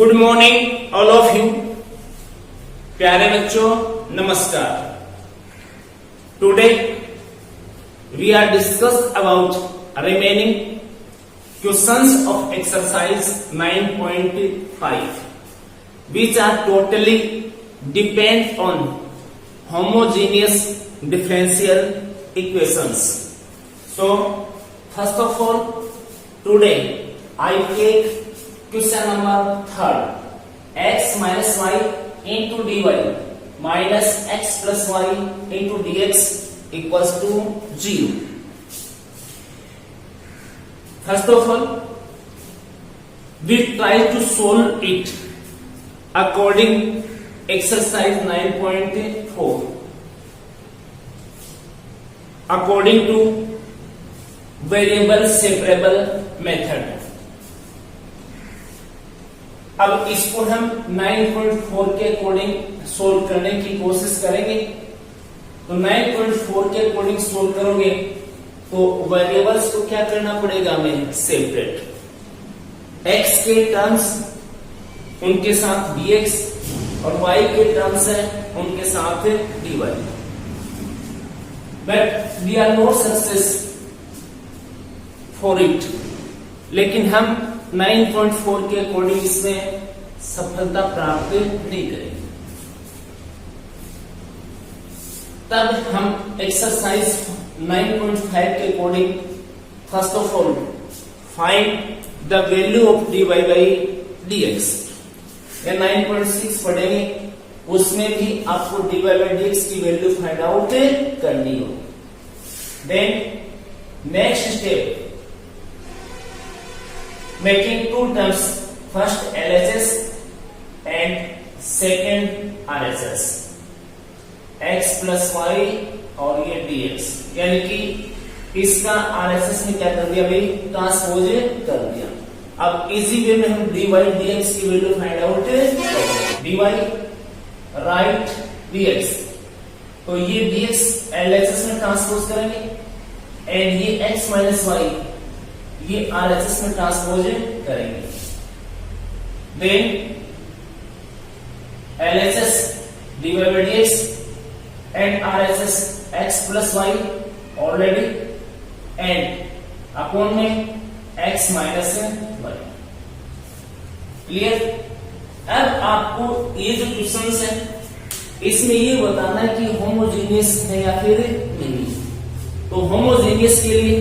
Good morning all of you. प्यारे बच्चों नमस्कार। Today we are discuss about remaining questions of exercise 9.5 which are totally depend on homogeneous differential equations. So first of all today I take question number 3rd, x minus y into dy minus x plus y into dx equals to 0. First of all, we try to solve it according exercise 9.4 according to variable separable method. अब इसको हम 9.4 के according solve करने की कोशिश करेंगे। तो 9.4 के अकॉर्डिंग सोल्व करोगे तो वेरिएबल्स को क्या करना पड़ेगा हमें सेपरेट, x के टर्म्स उनके साथ dx और y के टर्म्स है उनके साथ dy। But we are not success for it, लेकिन हम 9.4 के अकॉर्डिंग इसमें सफलता प्राप्त नहीं करेंगे। तब हम एक्सरसाइज 9.5 के according first of all find the value of dy by dx। या 9.6 पढ़ेंगे, उसमें भी आपको dy बाई dx की वैल्यू फाइंड आउट करनी हो। Then next step, making two terms, first LHS and second RHS, x plus y और ये dx, यानी कि इसका RHS में क्या कर दिया भाई, ट्रांसपोज कर दिया। अब इसी वे में हम dy dx की वैल्यू फाइंड आउट करेंगे। dy राइट dx, तो ये dx LHS में ट्रांसपोज करेंगे एंड ये x माइनस y ये RHS में ट्रांसपोज करेंगे। Then LHS dy by dx and RHS x plus y already and upon में x माइनस y। क्लियर? अब आपको ये जो क्वेश्चंस है इसमें ये बताना है कि होमोजेनियस है या फिर नहीं। तो होमोजेनियस के लिए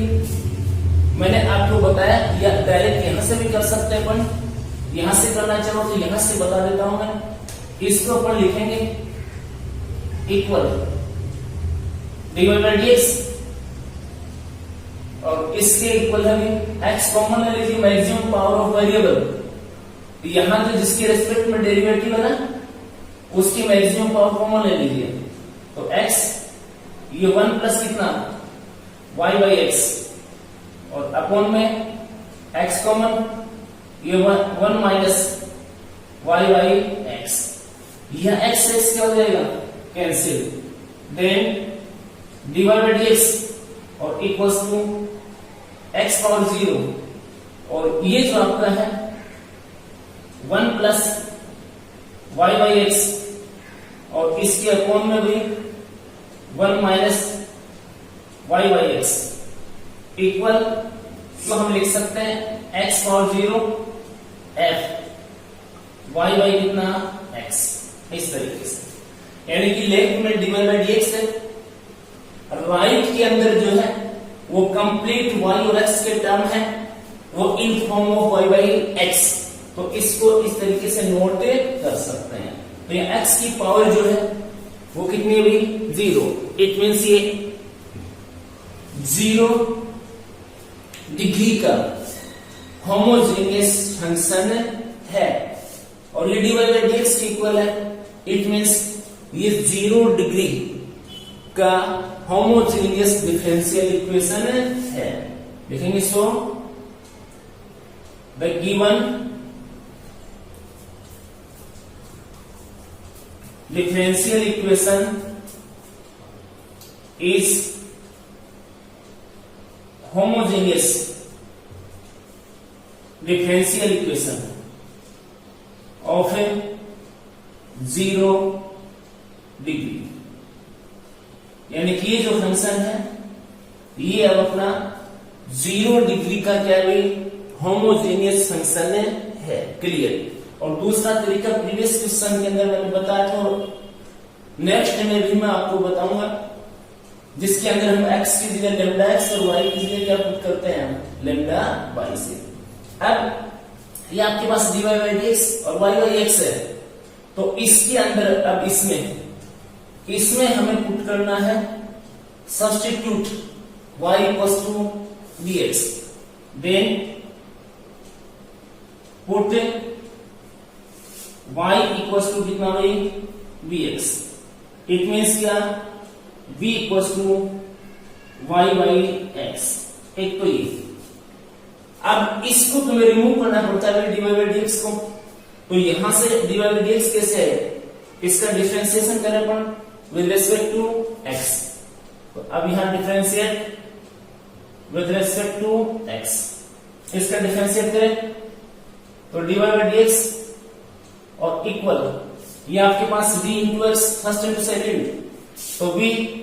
मैंने आपको बताया, या डायरेक्ट यहां से भी कर सकते हैं, अपन यहां से करना चाहो तो यहां से बता देता हूं मैं। इसको अपन लिखेंगे इक्वल dy by dx और इसके इक्वल है x कॉमन ले लीजिए, मैक्सिमम पावर ऑफ वेरिएबल। यहां तो जिसके रेस्पेक्ट में डेरिवेटिव है ना उसकी मैक्सिमम पावर कॉमन ले लीजिए। तो x ये 1 प्लस कितना y by x और अपॉन में x कॉमन ये 1 माइनस y बाई x। यह x से क्या हो जाएगा, cancel. Then dy by dx और इक्वल्स टू x पावर 0 और ये जो आपका है 1 प्लस y बाई x और इसके अपॉन में भी 1 minus y by x equal तो हम लिख सकते हैं x power 0 f y by कितना x, इस तरीके से। यानी कि लेफ्ट में dy बाई dx है, राइट के अंदर जो है वो कंप्लीट y और x के टर्म है, वो in form of y by x। तो इसको इस तरीके से नोट कर सकते हैं। तो ये x की पावर जो है वो कितनी है भाई, 0। इट मीन्स ये 0 डिग्री का होमोजेनियस फंक्शन है और ये dy बाई dx के इक्वल है। इट मीन्स ये 0 डिग्री का होमोजेनियस डिफरेंशियल इक्वेशन है। देखेंगे सो the given differential equation is homogeneous differential equation of A 0 degree, यानी कि ये जो फंक्शन है ये अब अपना 0 डिग्री का क्या है, होमोजेनियस फंक्शन है। क्लियर। और दूसरा तरीका प्रीवियस क्वेश्चन के अंदर मैंने बताया था, नेक्स्ट में भी मैं आपको बताऊंगा, जिसके अंदर हम x की जगह लेमडा x और y की जगह क्या पुट करते हैं, लेमडा y से। अब ये आपके पास dy by dx और y by x है, तो इसके अंदर अब इसमें हमें पुट करना है substitute y equals to dx, then put y equals to कितना भाई, bx। इट मीन्स क्या, v equals to y by x। एक तो ये, अब इसको तुम्हें रिमूव करना पड़ता है dy by dx को, तो यहां से dy by dx कैसे है, इसका डिफरेंशिएशन करें अपन विद रिस्पेक्ट टू x। तो अब यहां differentiate with respect to x, इसका डिफरेंशिएट करें तो dy by dx और इक्वल, ये आपके पास v into x first into second, तो v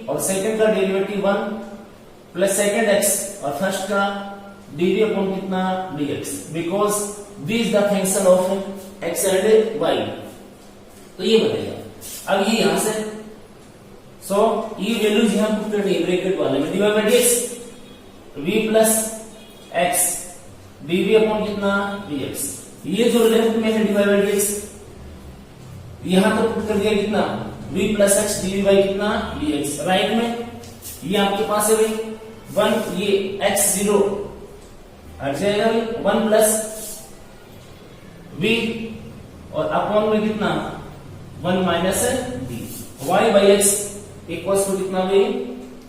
और सेकेंड का डेरिवेटिव 1 प्लस सेकेंड x और फर्स्ट का dv अपॉन कितना dx, because v is the function of x and y। तो ये बनेगा। अब ये यहां से ये वैल्यूज यहां पुट करनी है ब्रैकेट वाले में, dy by dx v plus x dv upon कितना dx। ये जो लेफ्ट में है dy by dx, यहां तो पुट कर दिया कितना v plus x dv by कितना dx। राइट में ये आपके पास है भाई 1, ये x0 हट जाएगा भाई, 1 प्लस v और अपॉन में कितना 1 minus d, y by x equals to कितना भाई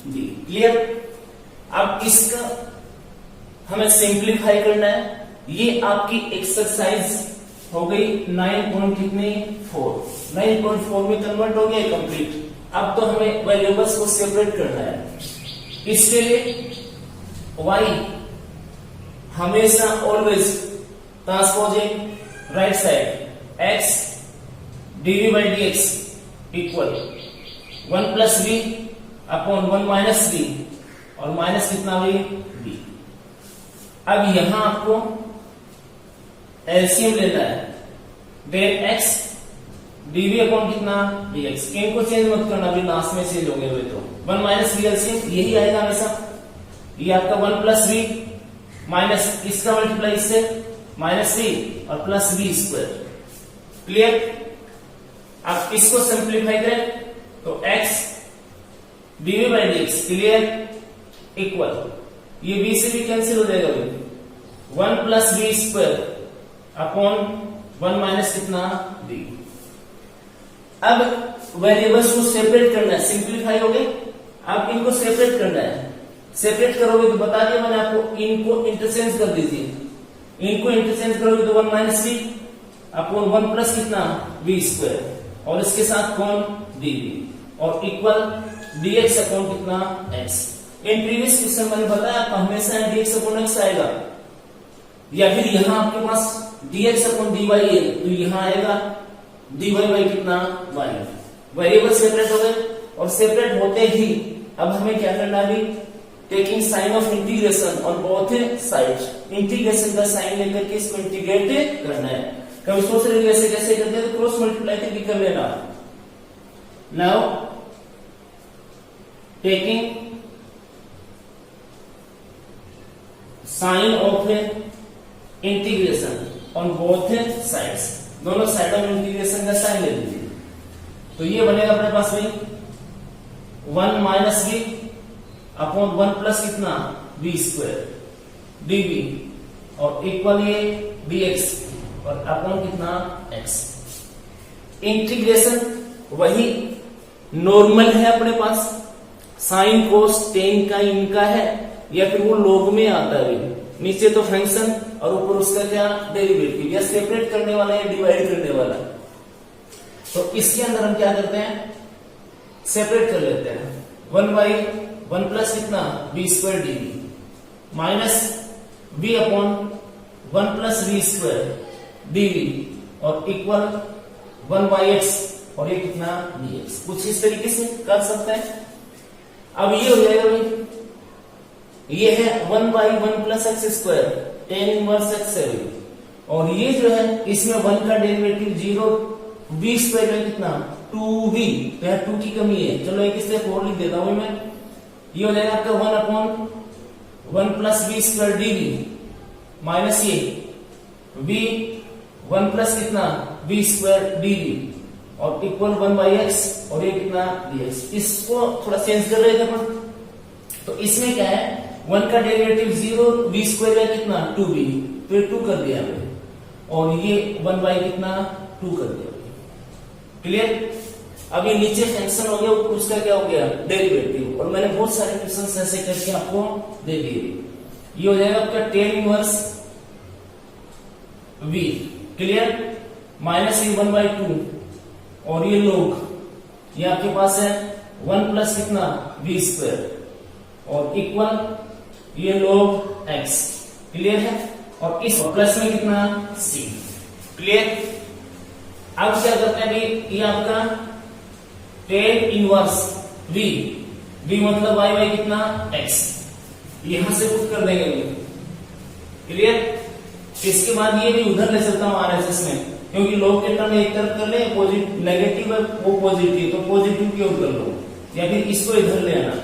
d। क्लियर। अब इसका हमें सिंप्लीफाई करना है। ये आपकी एक्सरसाइज हो गई 9.4 में कन्वर्ट हो गया कंप्लीट। अब तो हमें वेरिएबल्स को सेपरेट करना है। इसके लिए y हमेशा always transposing right side x dv by dx equal 1 plus v upon 1 माइनस v और माइनस कितना v d। अब यहां आपको एलसीएम लेना है, डेल x dv अपॉन कितना dx। इनको चेंज मत करना, अभी लास्ट में चेंज हो गए हुए तो 1 माइनस v एलसीएम यही आएगा हमेशा। ये आपका 1 प्लस v माइनस इसका मल्टीप्लाई इससे माइनस v और प्लस v स्क्वायर। क्लियर। अब इसको सिंप्लीफाई करें तो x dv by dx clear equal, ये v से भी कैंसिल हो जाएगा भाई, 1 plus v square upon 1 minus कितना d। अब वेरिएबल्स को सेपरेट करना है, सिंप्लीफाई हो गए। अब इनको सेपरेट करना है। सेपरेट करोगे तो बता दिया मैंने आपको, इनको इंटरचेंज कर दीजिए। इनको इंटरचेंज करोगे तो 1 माइनस v अपॉन 1 प्लस कितना v स्क्वायर और इसके साथ कौन dv और इक्वल dx अपॉन कितना x। इन प्रीवियस क्वेश्चन मैंने बताया आपको हमेशा dx अपॉन x आएगा, या फिर यहां आपके पास dx अपॉन dy है तो यहां आएगा dy by कितना y। वेरिएबल सेपरेट हो गए और सेपरेट होते ही अब हमें क्या करना है, taking sign of integration on both side. Integration का साइन लेकर के इसको इंटीग्रेट करना है। कभी सोच रहे कैसे कैसे करते हैं तो क्रॉस मल्टीप्लाई करके कर लेना। Now taking sign of integration on both sides, दोनों साइड ऑफ इंटीग्रेशन का साइन ले लीजिए। तो ये बनेगा अपने पास में 1 माइनस v अपॉन 1 प्लस कितना v स्क्वायर dv और इक्वल ये dx और अपॉन कितना x। इंटीग्रेशन वही नॉर्मल है अपने पास, साइन कोस टेन का इनका है, या फिर वो लॉग में आता है। नीचे तो फंक्शन और ऊपर उसका क्या डेरिवेटिव, या सेपरेट करने वाला या डिवाइड करने वाला। तो इसके अंदर हम क्या करते हैं, सेपरेट कर लेते हैं। 1 बाई 1 प्लस कितना v square dv minus v upon 1 plus v square dv और इक्वल 1/x और ये कितना dx। कुछ इस तरीके से कर सकते हैं। अब ये हो जाएगा भाई, ये है 1/1 plus x square tan inverse x है भाई, और ये जो है इसमें 1 का डेरिवेटिव 0, v स्क्वायर में कितना 2v, तो यहाँ 2 की कमी है। चलो एक स्टेप और लिख देता हूं मैं। ये हो जाएगा आपका 1/1 plus v square dv minus ये v 1 प्लस कितना v स्क्वायर dv और इक्वल 1/x और ये कितना dx। इसको थोड़ा चेंज कर रहे थे अपन, तो इसमें क्या है 1 का डेरिवेटिव 0, v स्क्वायर है कितना 2v, तो ये 2 कर दिया हमने, और ये 1 कितना 2 कर दिया। क्लियर। अब ये नीचे फंक्शन हो गया, ऊपर उसका क्या हो गया डेरिवेटिव, और मैंने बहुत सारे क्वेश्चन ऐसे करके आपको दे दिए। ये हो जाएगा आपका tan inverse v। Clear. Minus ये 1/2 और ये लोग, ये आपके पास है 1 प्लस कितना v स्क्वायर और इक्वल ये लोग x। क्लियर है। और इस प्लस में कितना c। क्लियर। अब क्या करते हैं अभी, ये आपका tan इनवर्स v, v मतलब y कितना x, यहां से पुट कर देंगे। क्लियर। इसके बाद ये भी उधर ले सकता हूं आरएसएस में, क्योंकि लोग के टर्म एक तरफ कर ले, पॉजिटिव नेगेटिव है वो पॉजिटिव, तो पॉजिटिव की ओर कर लो, या फिर इसको इधर ले आना।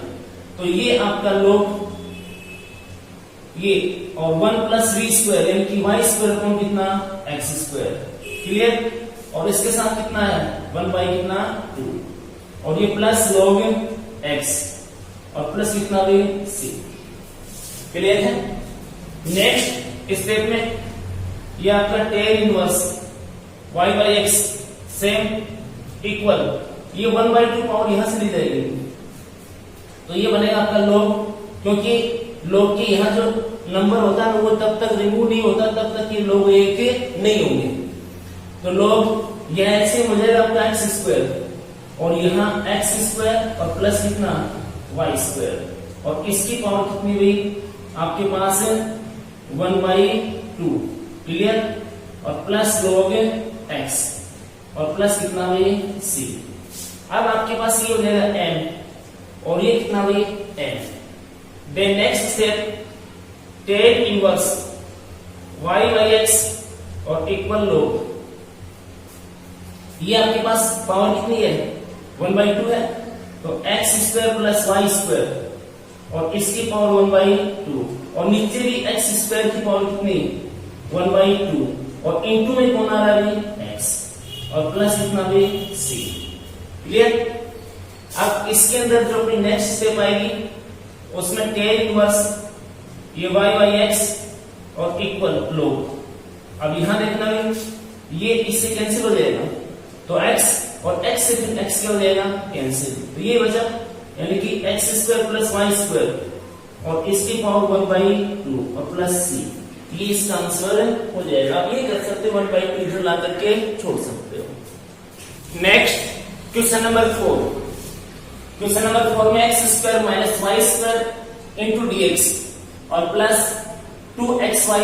तो ये आपका लोग ये और 1 प्लस v स्क्वायर यानी कि y स्क्वायर कौन कितना x स्क्वायर। क्लियर। और इसके साथ कितना है 1/कितना 2 और ये प्लस log x और प्लस कितना भी c। क्लियर है। नेक्स्ट स्टेप में ये आपका tan inverse y/x same equal ये 1/2 पावर यहां से ली जाएगी, तो ये बनेगा आपका log, क्योंकि log के यहाँ जो नंबर होता है वो तब तक रिमूव नहीं होता तब तक ये log 1 नहीं होंगे। तो log यह ऐसे हो जाएगा आपका x स्क्वायर और यहाँ x स्क्वायर और प्लस कितना y स्क्वायर, और इसकी पावर कितनी हुई आपके पास है 1/2। क्लियर। और प्लस log x और प्लस कितना हुई c। अब आपके पास ये हो जाएगा n और ये कितना हुई n। Then next step tan inverse y/x और इक्वल log, ये आपके पास पावर कितनी है 1/2 है, तो x square plus y square और इसकी पावर 1/2 और नीचे भी x स्क्वायर की पावर कितनी 1/2 और इनटू में कौन आ रहा है x और प्लस कितना भी c। क्लियर। अब इसके अंदर जो अपनी नेक्स्ट स्टेप आएगी उसमें tan इनवर्स ये y/x और इक्वल log। अब यहां देखना भी ये इससे कैंसिल हो जाएगा, तो x और x से फिर x क्या हो जाएगा कैंसिल, तो ये बचा यानी कि x square plus y square और इसकी पावर 1/2 और प्लस c, ये इसका आंसर हो जाएगा। आप ये कर सकते हो 1/2 इधर ला करके छोड़ सकते हो। Next question number 4। Question number 4 में x square minus y square into dx और प्लस 2xy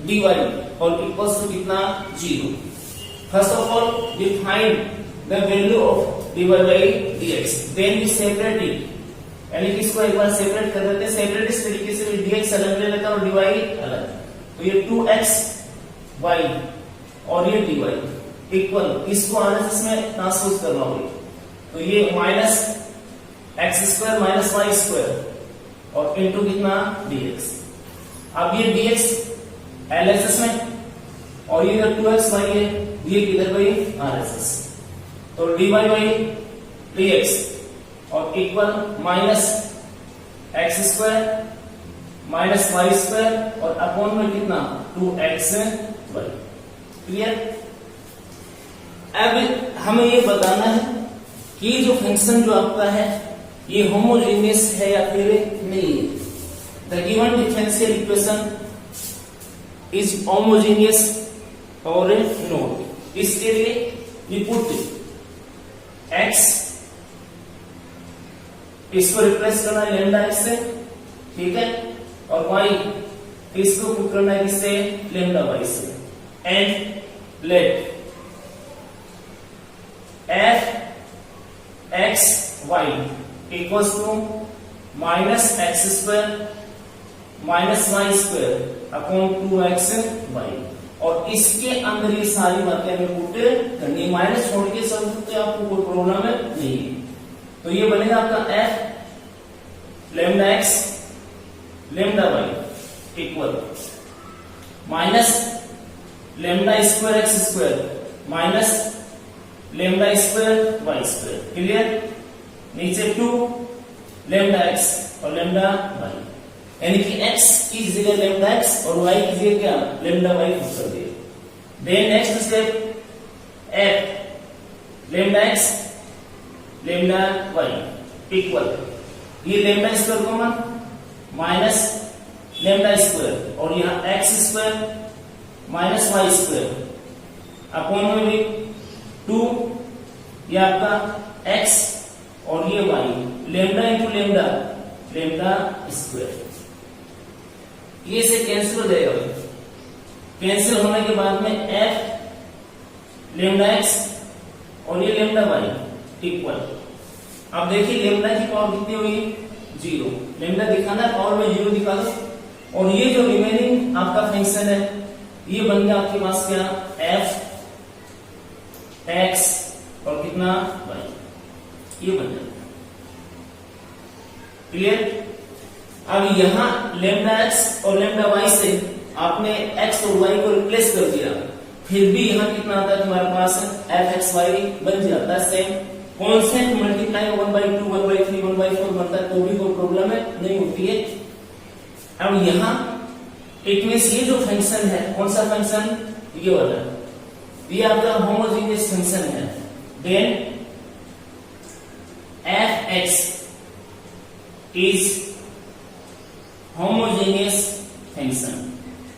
dy और इक्वल्स टू कितना 0। First of all, we find the value of dy by dx. Then we separate it. यानी कि इसको एक बार separate कर देते हैं। सेपरेट इस तरीके से dx अलग ले लेता और dy अलग। तो ये 2xy और ये dy इक्वल, इसको आरएसएस में ट्रांसपोज करना होगा, तो ये minus x square minus y square और इनटू कितना dx। अब ये dx एलएसएस में और ये 2xy है, ये किधर गई आरएसएस, तो dy बाई dx और equal minus x square minus y square और अपॉन में कितना 2xy। क्लियर। अब हमें ये बताना है कि जो फंक्शन जो आपका है ये होमोजेनियस है या फिर नहीं है। The given differential equation is homogeneous और नॉट। इसके लिए वी पुट x, इसको रिप्लेस करना है लैम्डा x से, ठीक है, और y इसको पुट करना है किससे लैम्डा y से। And let F X Y equals to minus X square minus Y square upon 2x Y, और इसके अंदर ये सारी बातें हमें पुट करनी है, माइनस छोड़ के सब तो आपको कोई प्रॉब्लम है नहीं है। तो ये बनेगा आपका F lambda X lambda Y equal minus lambda square X square minus lambda square Y square. Clear? नीचे 2 लेमडा एक्स और लेमडा वाई, यानी कि x की जगह लेमडा x और y की जगह क्या लेमडा y पुट कर दिए। Then next step f lambda x lambda y equal ये lambda square common minus lambda square और यहाँ x square minus y square upon में भी 2 ये आपका x और ये y lambda into lambda lambda square, ये से कैंसिल हो जाएगा। कैंसिल होने के बाद में f लेमडा x और ये लेमडा y इक्वल, अब देखिए लेमडा की पावर कितनी हुई 0, लेमडा दिखाना है पावर में 0 दिखा दो, और ये जो रिमेनिंग आपका फंक्शन है ये बन गया आपके पास क्या f x और कितना y, ये बन जाएगा। क्लियर? अब यहां लेमडा x और लेमडा y से आपने x और y को रिप्लेस कर दिया, फिर भी यहां कितना आता है तुम्हारे पास f x y बन जाता है सेम, कांस्टेंट मल्टीप्लाई 1/2 1/3 1/4 बनता है, तो भी कोई प्रॉब्लम है नहीं होती है। अब यहां इट मींस ये जो फंक्शन है कौन सा फंक्शन ये वाला, ये आपका होमोजेनियस फंक्शन है। Then f x is homogeneous function,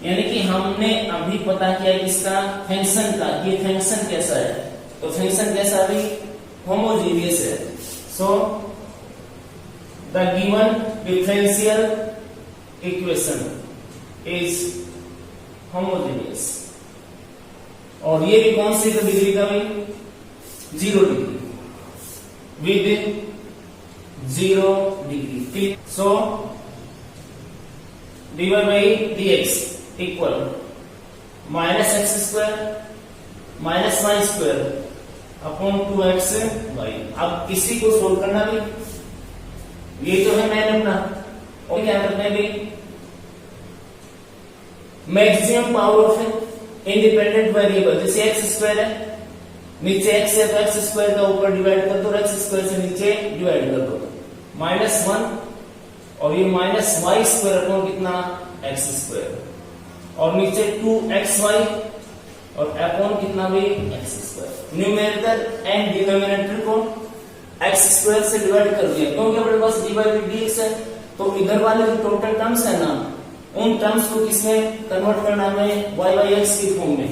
यानी कि हमने अभी पता किया इसका फंक्शन का, ये फंक्शन कैसा है, तो फंक्शन कैसा अभी होमोजेनियस है। So the given differential equation is homogeneous, और ये भी कौन सी डिग्री का भी 0 degree with 0 degree. So dy by dx equal minus X square minus Y square upon 2x Y. अब इसी को सोल्व करना भी, ये तो है मैंने अपना, और क्या करना है भी maximum power of independent variable, जैसे एक्स स्क्वायर है नीचे x है तो एक्स स्क्वायर का ऊपर डिवाइड कर दो, एक्स स्क्वायर से नीचे डिवाइड कर दो, -1 और ये माइनस वाई स्क्वायर अपॉन कितना एक्स स्क्वायर, और नीचे 2xy और अपॉन कितना भी x square. Numerator and denominator को एक्स स्क्वायर से डिवाइड कर दिया, क्योंकि अपने पास dy by dx है, तो इधर वाले जो टोटल टर्म्स है ना उन टर्म्स को किसमें कन्वर्ट करना है y by x की फॉर्म में,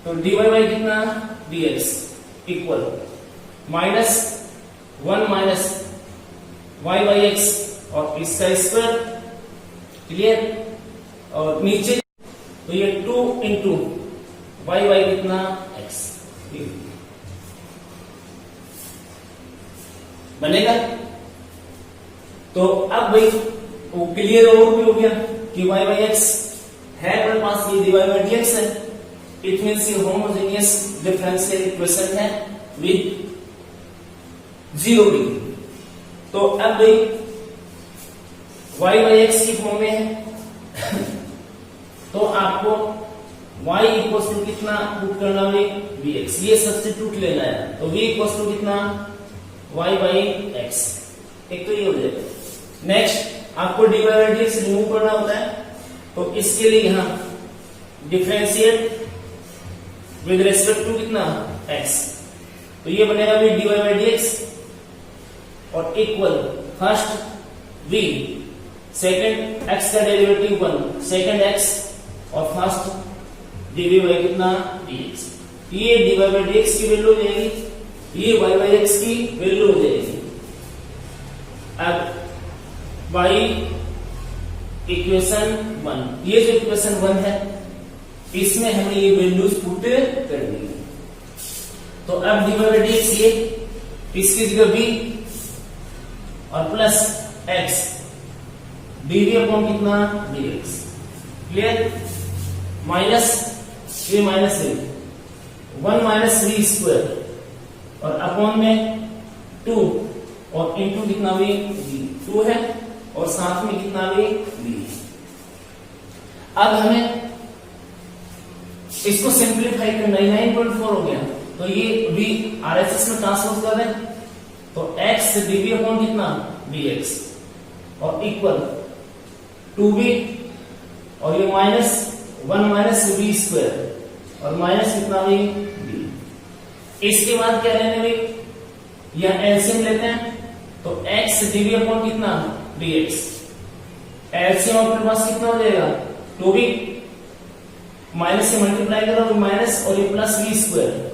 तो dy by कितना dx equal -1 minus y by x और इसका स्क्वायर। क्लियर? और नीचे तो ये 2 इंटू y by कितना x बनेगा। तो अब भाई वो क्लियर और भी हो गया कि y by x है अपने पास, ये dy by dx है, इट मींस ये होमोजेनियस डिफरेंशियल इक्वेशन है विद 0 डिग्री। तो अब भाई y by x की फॉर्म में है तो आपको y इक्वल टू कितना पुट करना है vx, ये सब्स्टिट्यूट लेना है, तो v इक्वल टू कितना y by x, एक तो ये हो जाएगा। नेक्स्ट आपको dy by dx रिमूव करना होता है, तो इसके लिए यहां डिफरेंशिएट विद रेस्पेक्ट टू कितना x, तो ये बनेगा भी dy by dx और equal first v second x का डेरिवेटिव 1 सेकंड x और फर्स्ट dv by कितना dx, ये dy by dx की वैल्यू हो जाएगी, ये y by x की वैल्यू हो जाएगी। अब y इक्वेशन 1, ये जो इक्वेशन 1 है इसमें हमें ये वैल्यूज पुट करनी है। तो अब dy बाई dx ये इसकी जगह b और प्लस x dv अपॉन कितना dx। क्लियर? माइनस ये माइनस है 1 माइनस v स्क्वायर और अपॉन में 2 और इंटू कितना भी 2 है और साथ में कितना भी v। अब हमें इसको सिंप्लीफाई करना है 9.4 हो गया तो ये v RHS में ट्रांसपोज कर दें तो x dv अपॉन कितना dx और इक्वल 2v और ये माइनस 1 माइनस v स्क्वायर और माइनस कितना भी v। इसके बाद क्या लेने भाई या एलसीएम लेते हैं तो x dv अपॉन कितना dx एलसीएम अपने पास कितना हो जाएगा 2v माइनस से मल्टीप्लाई करो तो माइनस और ये प्लस v स्क्वायर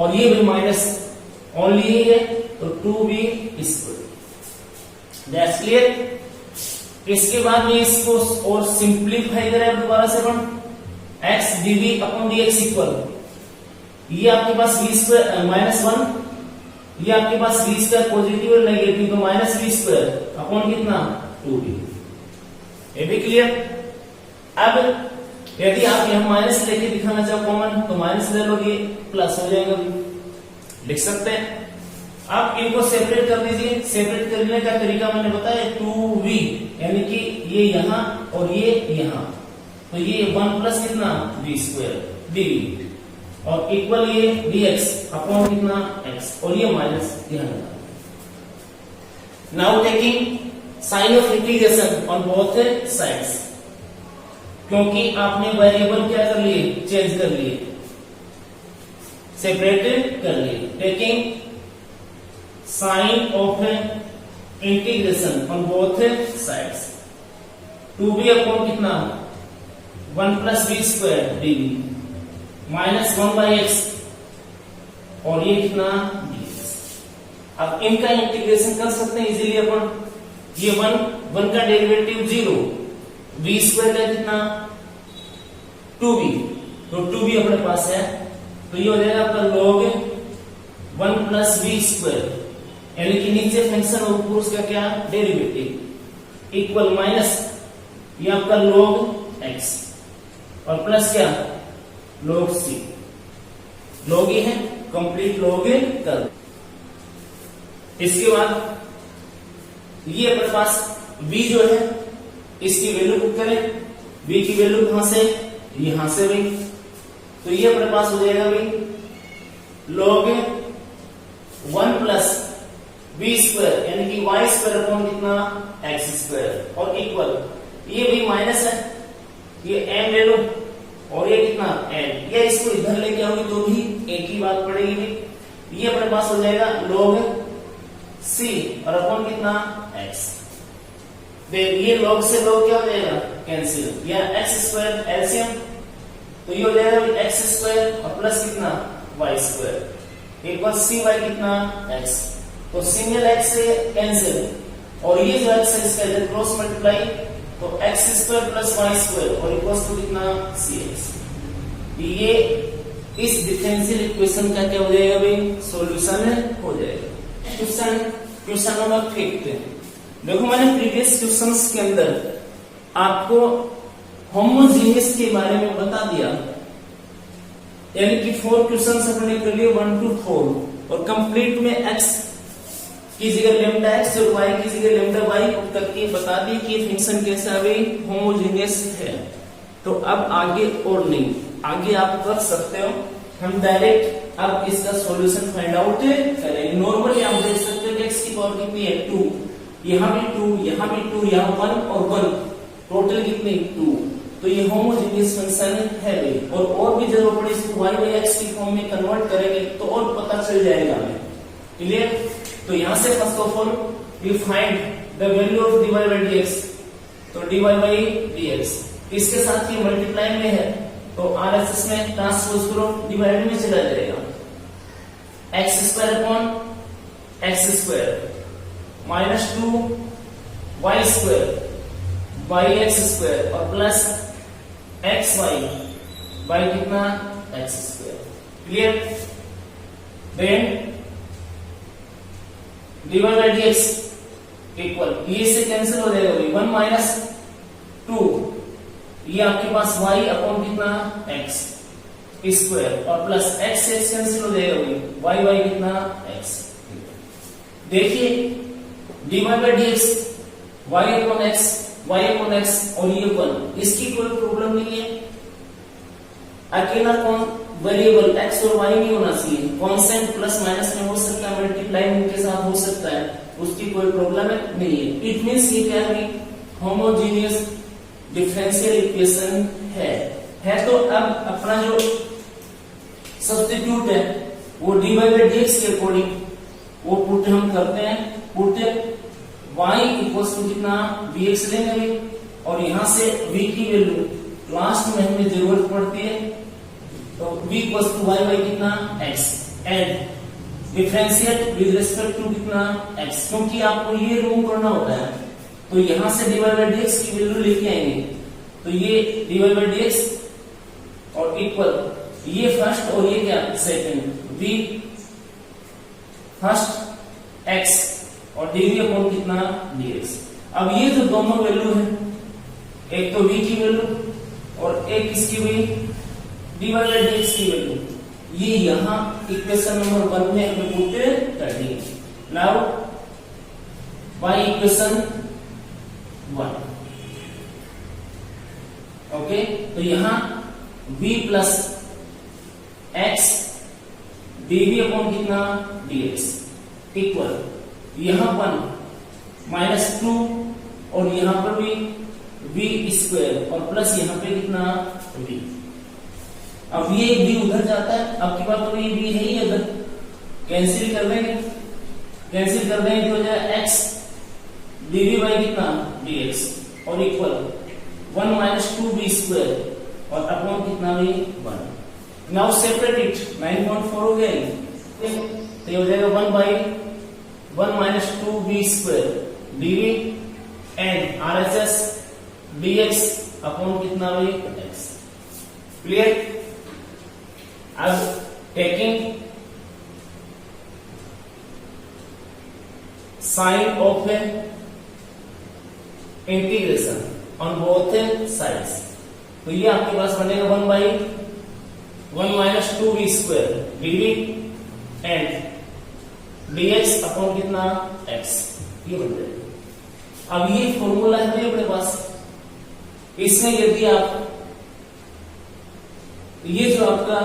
और ये भी माइनस ओनली ही है तो 2v स्क्वायर। That's clear. इसके बाद में इसको और सिंप्लीफाई करें दोबारा से अपन x dv upon dx equal ये आपके पास v स्क्वायर माइनस 1 ये आपके पास v स्क्वायर पॉजिटिव और नेगेटिव तो माइनस v स्क्वायर अपॉन कितना 2v। ये भी क्लियर। अब यदि आप यहां माइनस लेके दिखाना चाहो कॉमन तो माइनस ले लोगे प्लस हो जाएगा लिख सकते हैं। आप इनको सेपरेट कर दीजिए। सेपरेट करने का तरीका मैंने बताया 2v यानी कि ये यहां और ये यहां तो ये 1 प्लस कितना v स्क्वायर dv और इक्वल ये dx अपॉन कितना x और ये माइनस यहां। Now taking sign of integration on both sides क्योंकि आपने वेरिएबल क्या कर लिए चेंज कर लिए सेपरेट कर लिए। Taking sign of integration on both sides 2v upon कितना 1 plus v square dv minus 1 by x और ये कितना dx। अब इनका इंटीग्रेशन कर सकते हैं इजीली अपन ये 1 का डेरिवेटिव 0 v स्क्वायर का कितना 2v तो 2v अपने पास है तो ये हो जाएगा आपका log 1 प्लस v स्क्वायर यानी कि नीचे फंक्शन और ऊपर उसका क्या डेरिवेटिव इक्वल माइनस ये आपका log x और प्लस क्या log c log ही है कंप्लीट log कर। इसके बाद ये अपने पास v जो है इसकी वैल्यू पुट करें v की वैल्यू कहां से यहां से भाई तो ये अपने पास हो जाएगा भाई log 1 प्लस v स्क्वायर यानी कि y स्क्वायर अपॉन कितना x स्क्वायर और इक्वल ये भी माइनस है ये m ले लो और ये कितना n ये इसको इधर लेके आओगे तो भी एक ही बात पड़ेगी भाई ये अपने पास हो जाएगा log c और अपॉन कितना x। ये log से log क्या हो जाएगा कैंसिल या x स्क्वायर एलसीएम तो ये हो जाएगा x स्क्वायर और प्लस कितना y square equal c by कितना x तो सिंगल x से कैंसिल और ये जो x है इसका इधर क्रॉस मल्टीप्लाई तो x square plus y square और इक्वल टू कितना cx। ये इस डिफरेंशियल इक्वेशन का क्या हो जाएगा भाई सॉल्यूशन हो जाएगा। क्वेश्चन नंबर 5 देखो मैंने प्रीवियस क्वेश्चंस के अंदर आपको होमोजीनियस के बारे में बता दिया यानी कि 4 क्वेश्चंस अपने कर लिए 1 to 4 और कंप्लीट में x की जगह लेमडा x और y की जगह लेमडा y पुट करके बता दी कि फंक्शन कैसा है होमोजीनियस है। तो अब आगे और नहीं आगे आप कर सकते हो हम डायरेक्ट अब इसका सॉल्यूशन फाइंड आउट करेंगे। नॉर्मली आप देख सकते हो कि x की पावर कितनी है 2 यहाँ भी 2 यहाँ भी 2 यहाँ 1 और 1 टोटल कितने 2 तो ये होमोजेनियस फंक्शन है भाई और भी जरूरत पड़े इसको y बाई x की फॉर्म में कन्वर्ट करेंगे तो और पता चल जाएगा हमें। क्लियर। तो यहाँ से first of all we find the value of dy by dx तो dy बाई dx इसके साथ ये मल्टीप्लाई में है तो RHS में ट्रांसपोज करो डिवाइड में चला जाएगा x square upon x square minus 2 y square by x square और प्लस एक्स वाई बाई कितना x square. Clear. Then dy by dx equal, ये से कैंसिल हो जाएगा भाई, 1 माइनस 2, ये आपके पास y अपॉन कितना x स्क्वायर, और प्लस x से x कैंसिल हो जाएगा भाई, y कितना x। देखिए dy by dx y upon x और ये 1, इसकी कोई प्रॉब्लम नहीं है। अकेला कौन वेरिएबल x और y नहीं होना चाहिए, कांस्टेंट प्लस माइनस में हो सकता है, मल्टीप्लाई उनके साथ हो सकता है, उसकी कोई प्रॉब्लम नहीं है। इट मींस ये क्या है, होमोजेनियस डिफरेंशियल इक्वेशन है। तो अब अपना जो सब्स्टिट्यूट है वो dy by dx के अकॉर्डिंग वो पुट हम करते हैं, पुट y इक्वल्स टू कितना dx लेंगे भाई, और यहां से v की वैल्यू लास्ट में हमें जरूरत पड़ती है, तो v equals to y by कितना x and differentiate with respect to कितना x, क्योंकि आपको ये रूम करना होता है, तो यहां से dy by dx की वैल्यू लेके आएंगे, तो ये dy by dx और इक्वल ये फर्स्ट और ये क्या सेकंड, v फर्स्ट x और dv अपॉन कितना dx। अब ये जो दोनों वैल्यू है, एक तो v की वैल्यू और एक इसकी भी dy by dx की वैल्यू, ये यहां इक्वेशन नंबर 1 में हमें पुट कर दी। नाउ बाय इक्वेशन 1, ओके, तो यहां v plus x dv upon कितना dx इक्वल, यहां 1 माइनस 2 और यहां पर भी v स्क्वायर और प्लस यहां पे कितना v। अब ये v उधर जाता है, आपके पास तो ये v है ही उधर, कैंसिल कर देंगे, तो हो जाएगा x dv बाई कितना dx और इक्वल 1 माइनस 2v स्क्वायर और अपॉन कितना भी 1। नाउ सेपरेट इट, 9.4 हो गया, तो ये हो जाएगा 1 by 1 minus 2v square dv and RHS dx upon कितना भी x। क्लियर? अब taking sign of integration on both sides, तो ये आपके पास बनेगा 1 by 1 minus 2v square dv and dx upon कितना x, ये बन जाएगा। अब ये फॉर्मूला है अपने पास, इसमें यदि आप ये जो आपका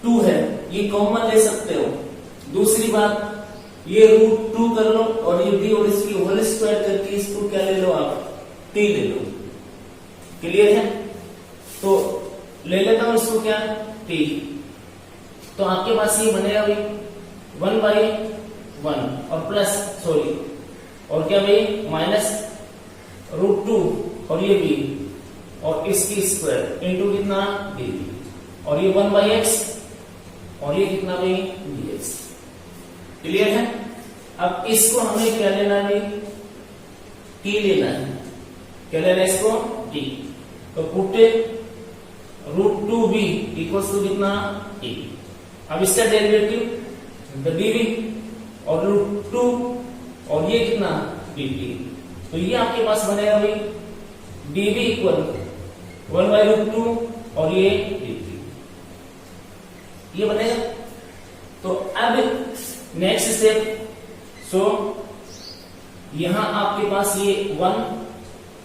2 है ये कॉमन ले सकते हो, दूसरी बात ये √2 कर लो और ये b और इसकी होल स्क्वायर करके इसको क्या ले लो आप t ले लो। क्लियर है? तो ले लेता हूं इसको क्या t, तो आपके पास ये बनेगा भाई 1 बाई 1 और प्लस सॉरी और क्या भाई माइनस √2 और ये b और इसकी स्क्वायर इनटू कितना dv और ये 1 बाई x और ये कितना भाई dx। क्लियर है? अब इसको हमें क्या लेना है, t लेना है, क्या लेना है इसको t, तो पुट √2b इक्वल्स टू कितना a। अब इसका डेरिवेटिव dv और √2 और ये कितना dt, तो ये आपके पास बनेगा भाई dv इक्वल 1 बाई √2 और ये dt, ये बनेगा। तो अब नेक्स्ट स्टेप, सो यहां आपके पास ये 1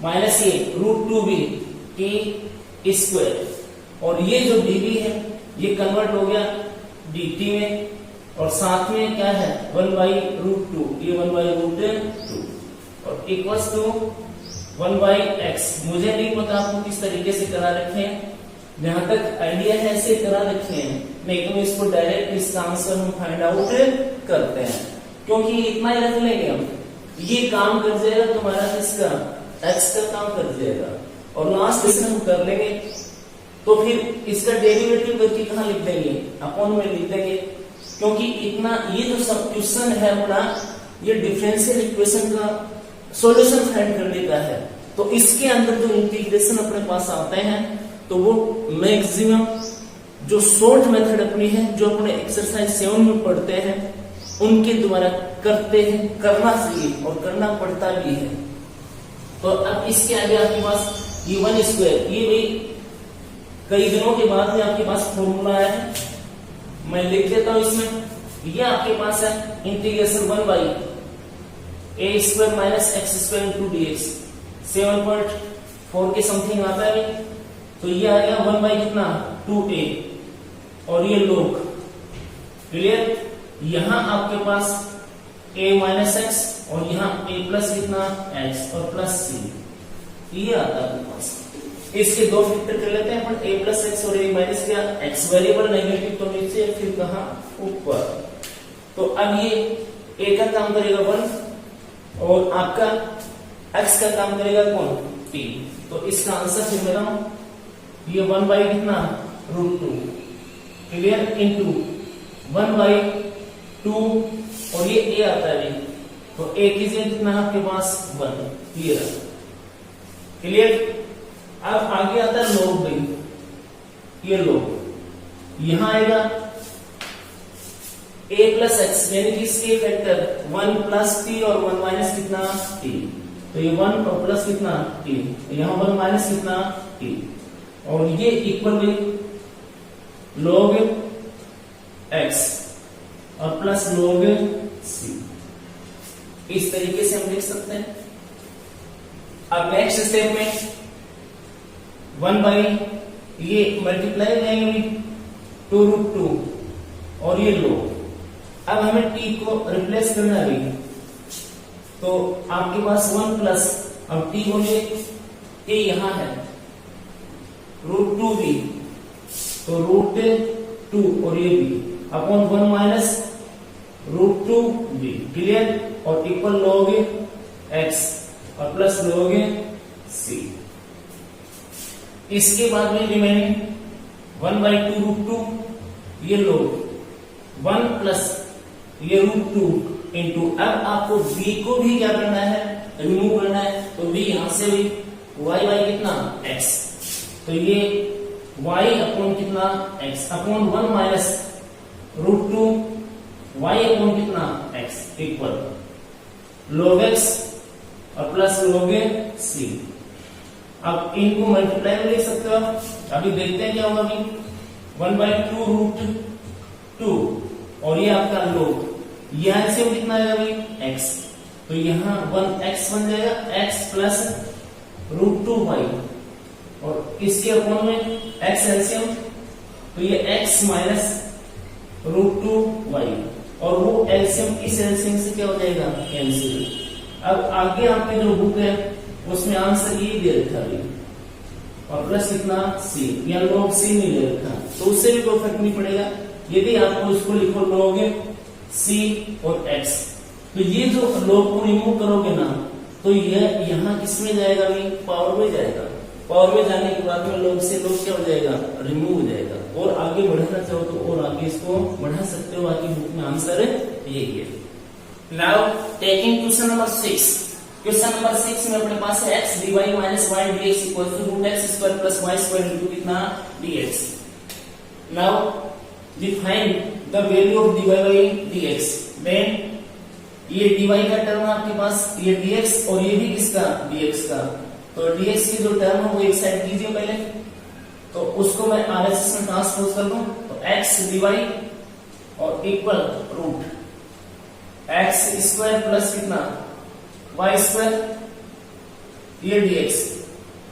माइनस ये √2b t स्क्वायर और ये जो dv है ये कन्वर्ट हो गया dt में और साथ में क्या है 1 बाई √2, ये 1 बाई √2 और इक्वल्स टू 1 बाई x। मुझे नहीं पता आपको किस तरीके से करा रखे हैं, जहां तक आइडिया है ऐसे करा रखे हैं, नहीं तो इसको डायरेक्ट इसका आंसर हम फाइंड आउट करते हैं, क्योंकि इतना ही रख लेंगे हम, ये काम कर जाएगा तुम्हारा इसका x का काम कर जाएगा और लास्ट इसमें हम कर लेंगे, तो फिर इसका डेरिवेटिव करके कहां लिख देंगे, अपॉन में लिख देंगे, क्योंकि इतना ये जो सब्स्टिट्यूशन है अपना ये डिफरेंशियल इक्वेशन का सॉल्यूशन फाइंड करने का है, तो इसके अंदर जो इंटीग्रेशन अपने पास आते हैं तो वो मैक्सिमम जो शॉर्ट मेथड अपनी है, जो अपने एक्सरसाइज 7 में पढ़ते हैं उनके द्वारा करते हैं, करना चाहिए और करना पड़ता भी है। तो अब इसके आगे आपके पास ये 1 स्क्वायर, ये भी कई दिनों के बाद में आपके पास फॉर्मूला है, मैं लिख देता हूं इसमें। ये आपके पास है integration 1 by A square minus X square into D x, 7.4 के समथिंग आता है। तो ये आ गया 1 बाई कितना 2a और ये लोग क्लियर। यहां आपके पास a माइनस एक्स और यहाँ a प्लस कितना x और प्लस c, ये आता है आपके पास। इसके दो फैक्टर कर लेते हैं अपन, a प्लस एक्स और a माइनस क्या x वेरिएबल नेगेटिव तो नीचे फिर कहां ऊपर। तो अब ये a का काम करेगा 1 और आपका x का काम करेगा कौन 3। तो इसका आंसर फिर मेरा ये 1 बाई कितना √2 क्लियर इनटू 1 बाई 2 और ये a आता है तो a की जगह कितना है आपके पास 1 क्लियर। अब आगे आता है log भाई, ये log यहां आएगा a प्लस एक्स यानी कि इसके फैक्टर 1 प्लस t और 1 माइनस कितना t। तो ये 1 और प्लस कितना t, यहां 1 माइनस कितना t और ये इक्वल भाई log x और प्लस log c। इस तरीके से हम लिख सकते हैं। अब नेक्स्ट स्टेप में 1 बाई ये मल्टीप्लाई हो जाएंगे 2√2 और ये log। अब हमें t को रिप्लेस करना है तो आपके पास 1 प्लस अब t बोले ये यहां है √2 भी तो √2 और ये भी अपॉन 1 माइनस √2 भी क्लियर और इक्वल log x और प्लस log c। इसके बाद में रिमेनिंग 1 बाई 2√2 ये log 1 प्लस ये √2 इंटू अब आपको b को भी क्या करना है रिमूव करना है। तो b यहां से भी y बाई कितना x, तो ये y अपॉन कितना x upon 1 minus √2 y upon कितना x इक्वल log x और प्लस log c। अब इनको मल्टीप्लाई में लिख सकते हो। अभी देखते हैं क्या होगा। अभी 1 बाई 2√2 और ये आपका log, यहां से कितना आएगा अभी x, तो यहां 1x बन जाएगा x प्लस √2y और इसके अपॉन में x एलसीएम तो ये x माइनस √2y और वो एलसीएम इस एलसीएम से क्या हो जाएगा कैंसिल। अब आगे आपके जो बुक है उसमें आंसर ये दे रखा है और प्लस कितना c या log c नहीं दे रखा तो उससे भी कोई फर्क नहीं पड़ेगा। यदि आपको इसको लिखो log c और x तो ये जो log को रिमूव करोगे ना तो ये यहाँ किसमें जाएगा अभी पावर में जाएगा। पावर में जाने के बाद में log से log क्या हो जाएगा रिमूव हो जाएगा। और आगे बढ़ाना चाहो तो और आगे इसको बढ़ा सकते हो। आगे बुक में आंसर यही है। Now taking question number 6। Question number 6 में अपने पास है x dy minus y dx equal to √x square plus y square into कितना dx। Now define the value of dy by dx। Then ये dy का term है आपके पास, ये dx और ये भी किसका dx का। तो dx की जो टर्म है वो एक साइड कीजिए पहले, तो उसको मैं RHS में ट्रांसपोज कर दूं तो x dy और equal root x square plus कितना y स्क्वायर ये dx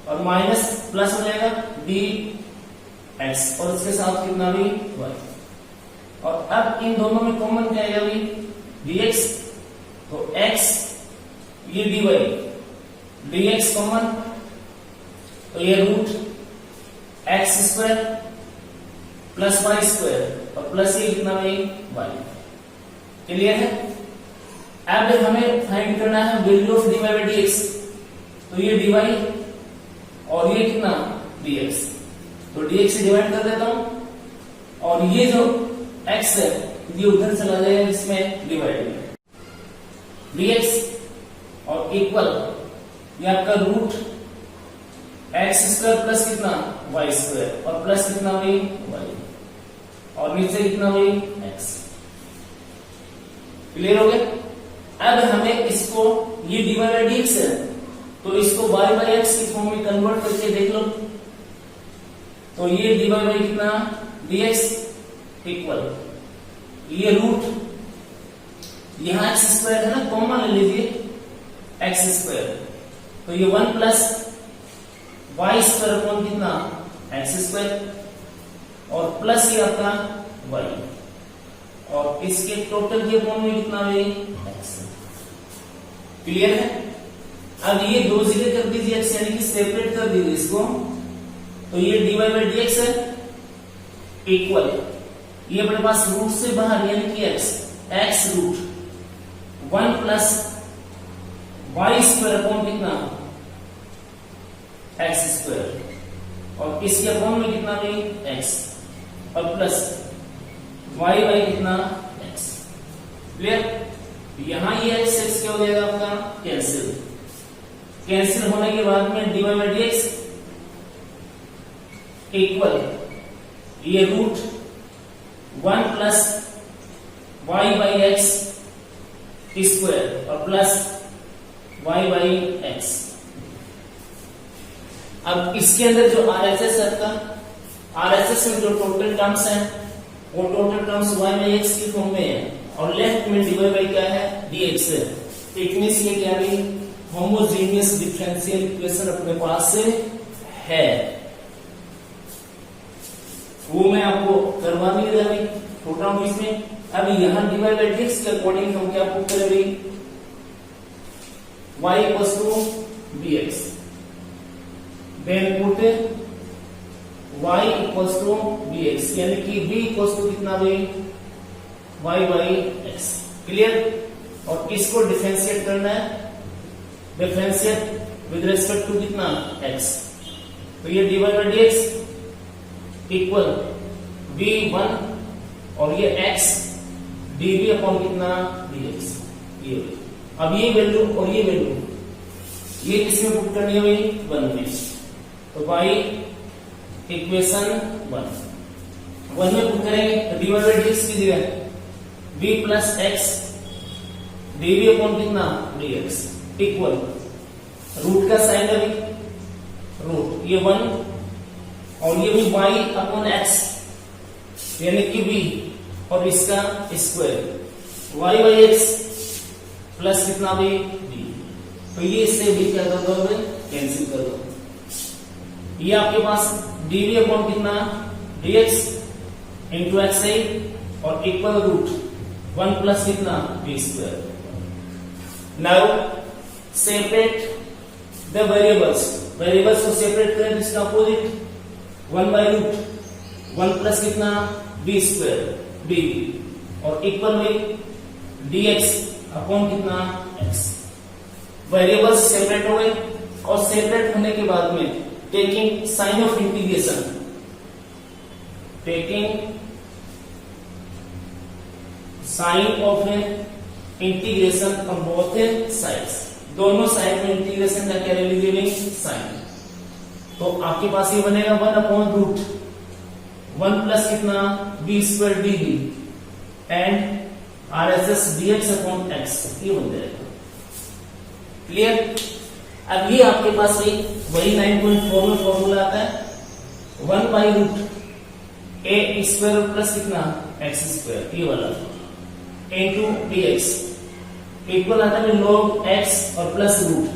और माइनस प्लस हो जाएगा dx और इसके साथ कितना भी y। और अब इन दोनों में कॉमन क्या आएगा अभी dx तो x ये dy dx कॉमन तो ये root x square plus y square और प्लस ये कितना भाई y। क्लियर है। अब हमें फाइंड करना है value of dy by dx तो ये dy और ये कितना dx तो dx से डिवाइड कर देता हूं और ये जो x है ये उधर चला जाएगा इसमें डिवाइड में dx और इक्वल ये आपका रूट x स्क्वायर प्लस कितना y स्क्वायर और प्लस कितना भाई y। और नीचे कितना भाई x। क्लियर हो गया? अब हमें इसको, ये dy बाई dx है, तो इसको y बाई x की फॉर्म में कन्वर्ट करके देख लो। तो ये dy बाई कितना dx इक्वल, ये रूट, यहां x स्क्वायर है ना, कॉमन ले लीजिए x स्क्वायर, तो ये 1 प्लस y स्क्वायर अपॉन कितना x स्क्वायर, और प्लस ये आपका y, और इसके टोटल के अपॉन में कितना है x। क्लियर है? अब ये दो जगह कर दीजिए x, यानी कि सेपरेट कर दीजिए इसको, तो ये dy बाई dx है इक्वल, ये अपने पास रूट से बाहर यानी कि x root 1 plus y square upon कितना x स्क्वायर, और इसके अपॉन में कितना भी x, और प्लस y बाई कितना x। क्लियर? यहां ये x क्या हो जाएगा आपका कैंसिल, कैंसिल होने के बाद में dy बाई dx इक्वल, ये root 1 plus y by x square, और प्लस y बाई x। अब इसके अंदर जो RHS है आपका, RHS में जो टोटल टर्म्स हैं वो total terms y by x की फॉर्म में है, और लेफ्ट में dy बाई क्या है dx है। इट मींस ये क्या है, होमोजेनियस डिफरेंशियल इक्वेशन अपने पास से है। वो मैं आपको करवा नहीं रहा अभी, छोटा हूं इसमें। अब यहां dy बाई dx के अकॉर्डिंग हम क्या प्रूव करें भाई, y equals to bx, then put y equals to bx, यानी कि b इक्वल्स टू कितना भाई y बाई x। क्लियर? और इसको डिफरेंशिएट करना है, डिफरेंशिएट विद रिस्पेक्ट टू कितना x, तो ये dy by dx equal b1 और ये x dv अपॉन कितना dx। ये अब ये वैल्यू और ये वैल्यू ये किसमें पुट करनी है भाई 1 में, तो बाई इक्वेशन 1 में पुट करेंगे, तो dy बाई dx की जगह b plus x dv upon कितना dx इक्वल, रूट का साइन है रूट, ये 1 और ये भी y अपॉन x यानी कि b, और इसका square y by x plus कितना भी b, तो ये इससे b क्या कर दो, कैंसिल कर दो। ये आपके पास dv अपॉन कितना dx इंटू x है, और इक्वल रूट 1 प्लस कितना b square. Now separate the variables, variables को सेपरेट करें, इसका अपोजिट 1 बाई रूट 1 प्लस कितना b स्क्वायर b, और इक्वल में dx अपॉन कितना x। वेरिएबल्स सेपरेट हो गए, और सेपरेट होने के बाद में taking sign of integration, taking sign of integration on both sides, दोनों साइड में इंटीग्रेशन का क्या ले लीजिए साइन, तो आपके पास ये बनेगा 1 अपॉन रूट 1 प्लस कितना b square dv and RHS dx upon x, ये बन जाएगा। क्लियर? अब ये आपके पास वही 9.4 में फॉर्मूला आता है, 1 by root a square plus कितना x स्क्वायर, ये वाला इंटू dx इक्वल आता है log x और प्लस रूट,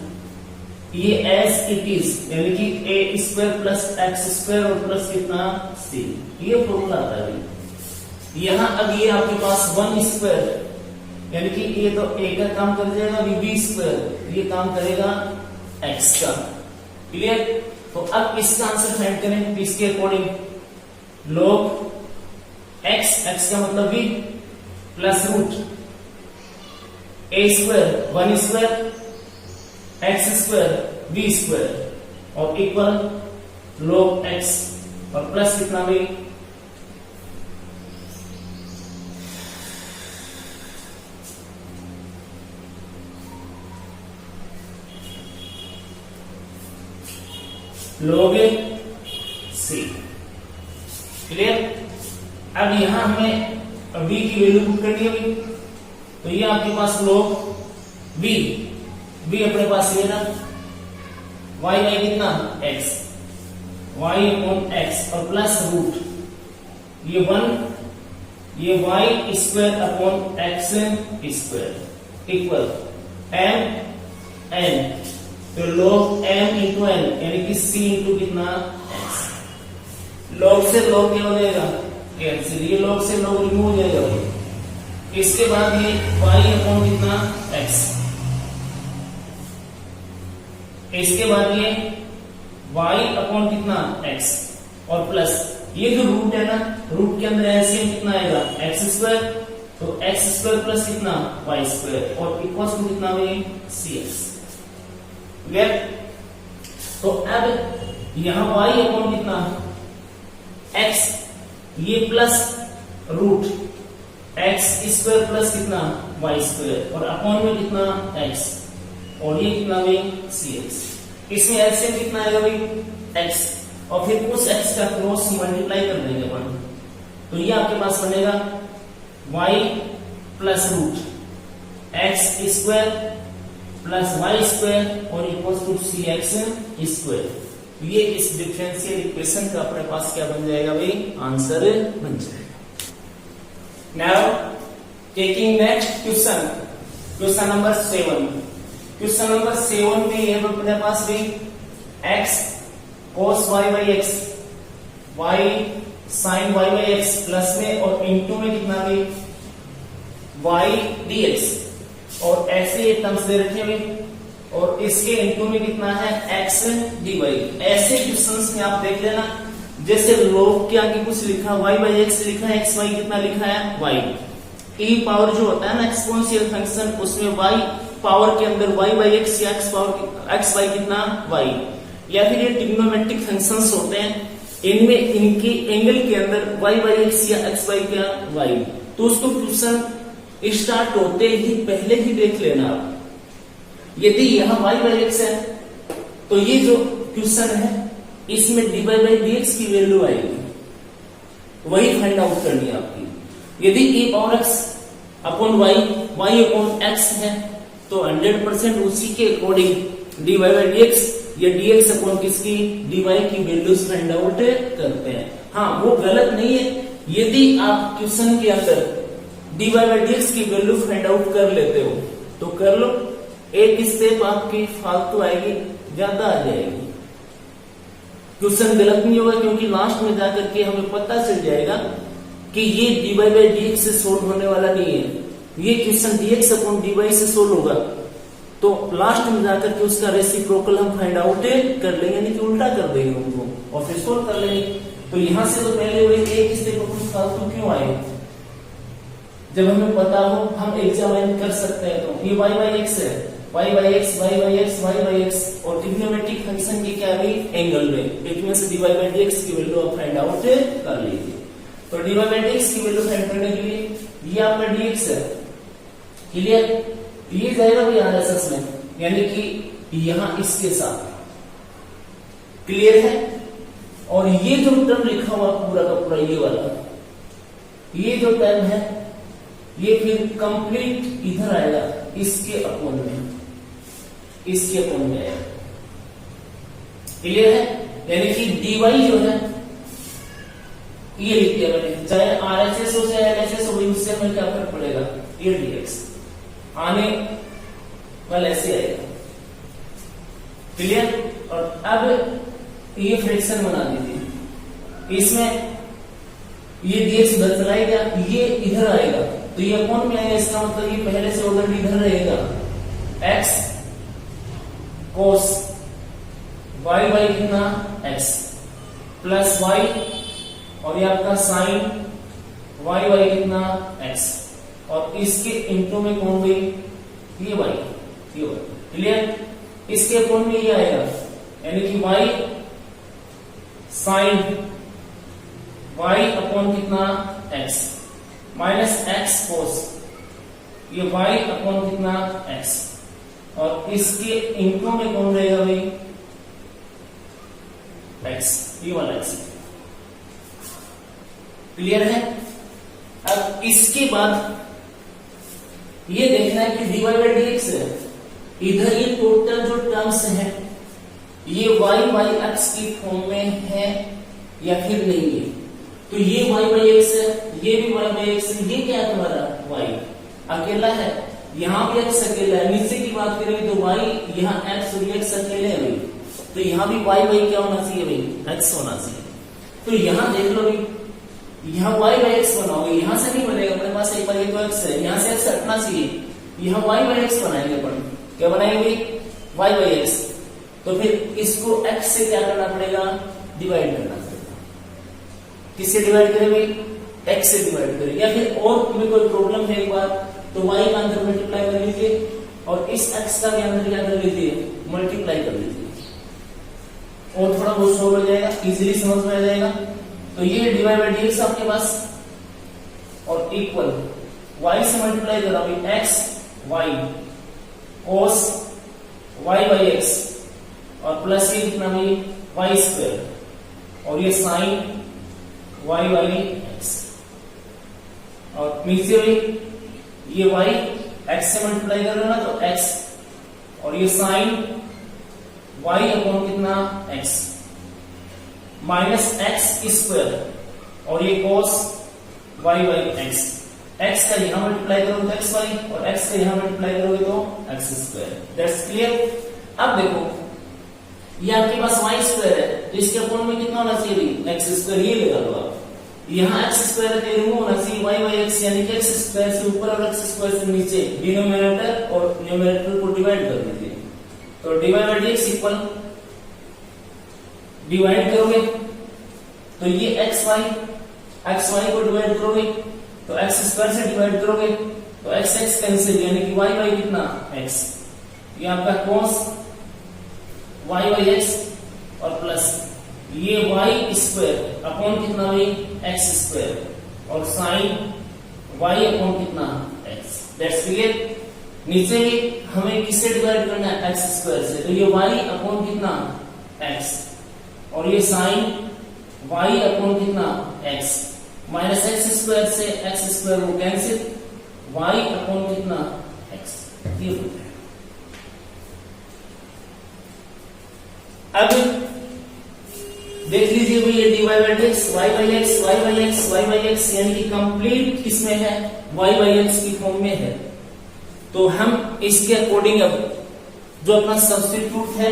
ये एज इट इज यानी कि a square plus x square और प्लस कितना c, ये फॉर्मूला आता है। यहाँ अब ये आपके पास 1 स्क्वायर यानी कि ये तो a का काम कर जाएगा, अभी b स्क्वायर ये काम करेगा x का। क्लियर? तो अब इसका आंसर फाइंड करें, तो इसके अकॉर्डिंग log x का मतलब b plus root a square 1 square x square b square और इक्वल log x और प्लस कितना भी log c। क्लियर? अब यहां हमें v की वैल्यू पुट करनी है भाई, तो ये आपके पास log v अपने पास ये ना y कितना x, y अपॉन x और प्लस रूट ये 1 ये y square upon x square equal m n, तो log m इंटू n यानी कि c इंटू कितना x, log से log क्या हो जाएगा कैंसिल, ये log से log रिमूव हो जाएगा। इसके बाद ये y अपॉन कितना x, इसके बाद ये y अपॉन कितना x और प्लस ये जो रूट है ना, रूट के अंदर एलसीएम कितना आएगा x स्क्वायर, तो x स्क्वायर प्लस कितना y स्क्वायर और इक्वल्स टू कितना भाई cx। तो अब यहां y अपॉन कितना x, ये plus root x square plus कितना y स्क्वायर और अपॉन में कितना x और ये कितना भाई cx। इसमें एलसीएम कितना आएगा भाई x और फिर उस x का क्रॉस मल्टीप्लाई कर देंगे अपन, तो ये आपके पास बनेगा y plus root x square plus y square और इक्वल्स टू cx स्क्वायर। ये इस डिफरेंशियल इक्वेशन का अपने पास क्या बन जाएगा भाई आंसर बन जाएगा। Now taking next question, question number 7। Question number 7 में ये अपने पास भी x cos y by x, y sin y by x plus में और इनटू में कितना भी y dx और ऐसे ये टर्म्स दे रखे हैं और इसके इनटू में कितना है x dy। ऐसे क्वेश्चंस में आप देख लेना, जैसे log के आगे कुछ लिखा y by x लिखा है, x y कितना लिखा है y, e पावर जो होता है ना एक्सपोनेंशियल फंक्शन, उसमें y पावर के अंदर y by x या x पावर x y कितना y, या फिर ये ट्रिग्नोमेट्रिक फंक्शंस होते हैं, इनमें इनके एंगल के अंदर y by x या x y क्या y, तो उसको क्वेश्चन स्टार्ट होते ही पहले ही देख लेना आप। यदि यहाँ y by x है तो ये जो क्वेश्चन है इसमें dy by dx की वैल्यू आएगी, वही फाइंड आउट करनी है आपकी। यदि e power x upon y, y upon x है तो 100% उसी के अकॉर्डिंग dy by dx या dx अपॉन किसकी dy की वैल्यूज फाइंड आउट करते हैं। हाँ वो गलत नहीं है, यदि आप क्वेश्चन के अंदर dy by dx की वैल्यू फाइंड आउट कर लेते हो तो कर लो, एक स्टेप आपकी फालतू आएगी, ज्यादा आ जाएगी, क्वेश्चन गलत नहीं होगा, क्योंकि लास्ट में जाकर के हमें पता चल जाएगा कि ये dy by dx से सोल्व होने वाला नहीं है, ये क्वेश्चन dx अपॉन dy से सोल्व होगा। तो लास्ट में जाकर के उसका रेसिप्रोकल हम फाइंड आउट कर लेंगे, यानी कि उल्टा कर देंगे उनको और फिर सोल्व कर लेंगे। तो यहां से तो पहले वही एक स्टेप अपन फालतू क्यों आए, जब हमें पता हो हम एग्जामिन कर सकते हैं। तो ये y by x है, y by x, y by x, y by x और ट्रिग्नोमेट्रिक फंक्शन की क्या है एंगल में, इसमें से dy by dx की वैल्यू आप फाइंड आउट कर लीजिए। तो dy by dx की वैल्यू फाइंड करने के लिए ये आपका dx है, क्लियर, ये जाएगा भी आरएसएस में, यानी कि यहां इसके साथ, क्लियर है। और ये जो टर्म लिखा हुआ पूरा का पूरा ये वाला, ये जो टर्म है ये फिर कंप्लीट इधर आएगा इसके अपोन में, इसके अपोन में आएगा, क्लियर है। यानी कि dy जो है ये लिख दिया मैंने, चाहे आरएचएस हो चाहे एलएचएस हो, उससे हमें क्या फर्क पड़ेगा, ये dx आने वाला ऐसे आएगा, क्लियर। और अब ये फ्रैक्शन बना दीजिए, इसमें ये dx उधर चलाएगा, ये इधर आएगा तो ये अपॉन में आएगा, इसका मतलब ये पहले से ऑलरेडी इधर रहेगा, x cos y by कितना x प्लस y और ये आपका साइन y by कितना x और इसके इंटू में कौन गई ये y, क्लियर। इसके अपॉन में ये आएगा, यानी कि y साइन y अपॉन कितना x माइनस x cos ये y अपॉन कितना x और इसके इंटू में कौन रहेगा भाई x, ये वाला x, क्लियर है? अब इसके बाद ये देखना है कि dy बाई dx इधर ये टोटल जो टर्म्स है ये y बाई x की फॉर्म में है या फिर नहीं है। तो ये y बाई x है, ये भी y बाई x है, ये क्या है तुम्हारा y अकेला है, यहाँ भी x अकेला है। नीचे की बात करें तो y यहाँ x और x अकेले है भाई, तो यहाँ भी y बाई क्या होना चाहिए भाई x होना चाहिए। तो यहाँ देख लो भाई, यहाँ y बाई x बनाओगे, यहाँ से नहीं बनेगा, अपने पास एक बार ये तो x है, यहाँ से x हटना चाहिए, यहाँ y बाई x बनाएंगे अपन, क्या बनाएंगे y बाई x। तो फिर इसको x से क्या करना पड़ेगा, डिवाइड करना पड़ेगा। किससे डिवाइड करें भाई, x से डिवाइड करें। या फिर और तुम्हें कोई प्रॉब्लम है एक बार तो y का अंदर मल्टीप्लाई कर लीजिए और इस x का भी अंदर क्या कर लीजिए, मल्टीप्लाई कर लीजिए, और थोड़ा बहुत सोल्व हो जाएगा, इजीली समझ में आ जाएगा। तो ये dy बाई dx आपके पास और इक्वल y से मल्टीप्लाई करा भाई x y cos y by x और प्लस ये कितना भाई y स्क्वायर और ये साइन y बाई x और नीचे भाई ये y x से मल्टीप्लाई कर रहे हो ना तो x और ये साइन y अपॉन कितना x माइनस x स्क्वायर और ये cos y by x। x का यहां मल्टीप्लाई करोगे तो xy और x का यहां मल्टीप्लाई करोगे तो x स्क्वायर। That's clear. अब देखो ये आपके पास y स्क्वायर है तो इसके अपॉन में कितना होना चाहिए, x स्क्वायर, ये लगा लो आप। यहाँ x स्क्वायर है तो रिमूव होना चाहिए y बाई x, यानी कि x स्क्वायर से ऊपर और x स्क्वायर से नीचे, डिनोमिनेटर और न्यूमरेटर को डिवाइड कर दीजिए। तो dy by dx equal divide करोगे तो ये xy को डिवाइड करोगे तो x स्क्वायर से डिवाइड करोगे तो x कैंसिल, यानी कि y बाई कितना x, ये आपका cos y बाई x और प्लस ये y स्क्वायर अपॉन कितना भाई x स्क्वायर और साइन y अपॉन कितना x। That's clear. नीचे भी हमें किससे डिवाइड करना है, x स्क्वायर से, तो ये y अपॉन कितना x और ये साइन y अपॉन कितना x, माइनस x स्क्वायर से x स्क्वायर वो कैंसिल, y अपॉन कितना x, ये होता है। अब देख लीजिए भाई ये dy by dx y by x y by x y by x यानी कि कंप्लीट किसमें है, y बाई x की फॉर्म में है। तो हम इसके अकॉर्डिंग अब जो अपना सब्स्टिट्यूट है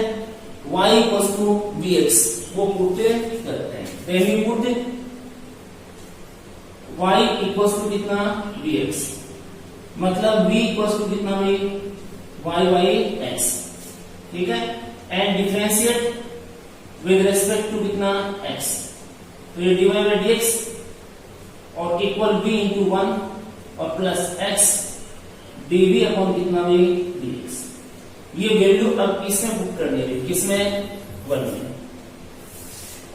y इक्वल्स टू vx वो पुट करते हैं। Then you put y equals to कितना vx, मतलब v इक्वल्स टू कितना भाई y बाई x, ठीक है, and differentiate with respect to कितना x। तो ये dy बाई dx और इक्वल v इंटू 1 और प्लस x dv अपॉन कितना भाई dx। ये वैल्यू अब इसमें पुट करनी है, किसमें 1 में।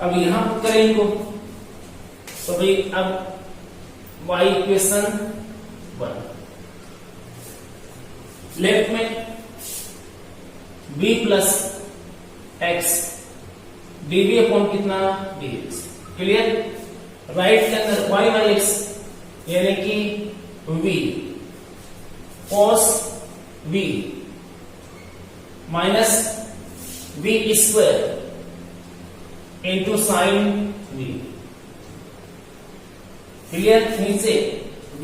अब यहां पुट करें इनको तो भाई अब y इक्वेशन 1, लेफ्ट में v plus x dv upon कितना dx। क्लियर। राइट के अंदर y बाई x यानी कि v cos v minus v square into sine v। Clear. नीचे v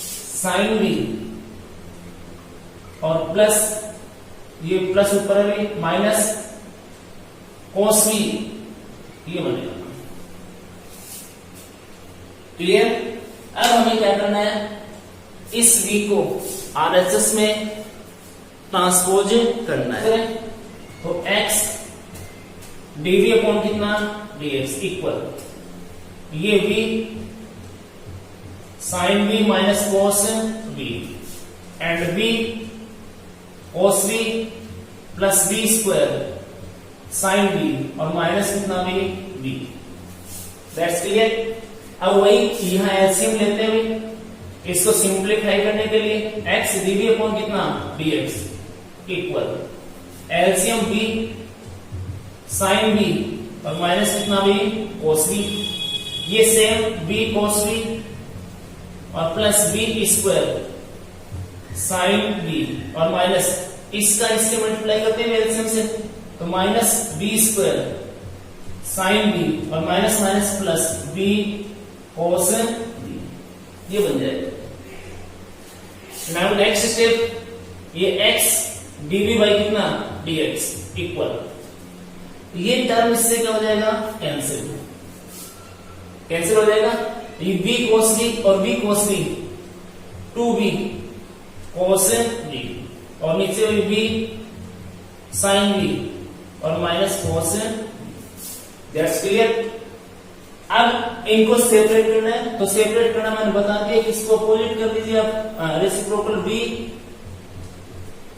साइन v और प्लस ये प्लस ऊपर है माइनस cos v, ये बनेगा। क्लियर। अब हमें क्या करना है, इस v को RHS में ट्रांसपोज करना है। तो x dv अपॉन कितना dx इक्वल ये v sine v minus cos v and v cos v plus v square sine v और माइनस कितना भी v। That's clear. अब वही यहां एलसीएम लेते हुए इसको सिंप्लीफाई करने के लिए x dv अपॉन कितना dx equal LCM v sine v और माइनस कितना भी cos v, ये सेम b cos b और plus b square sin b और माइनस इसका इससे मल्टीप्लाई करते हैं एलसीएम से, तो minus b square sin b और minus minus plus b cos b, ये बन जाएगा। नाउ नेक्स्ट स्टेप, ये x dv बाई कितना dx इक्वल, ये टर्म इससे क्या हो जाएगा, कैंसिल कैंसिल हो जाएगा। ये b cos b और b cos b 2b cos b और नीचे हुई b sin b और minus cos b, that's clear. अब इनको सेपरेट करना है, तो सेपरेट करना मैंने बता दिया, इसको अपोजिट कर दीजिए आप, रेसिप्रोकल b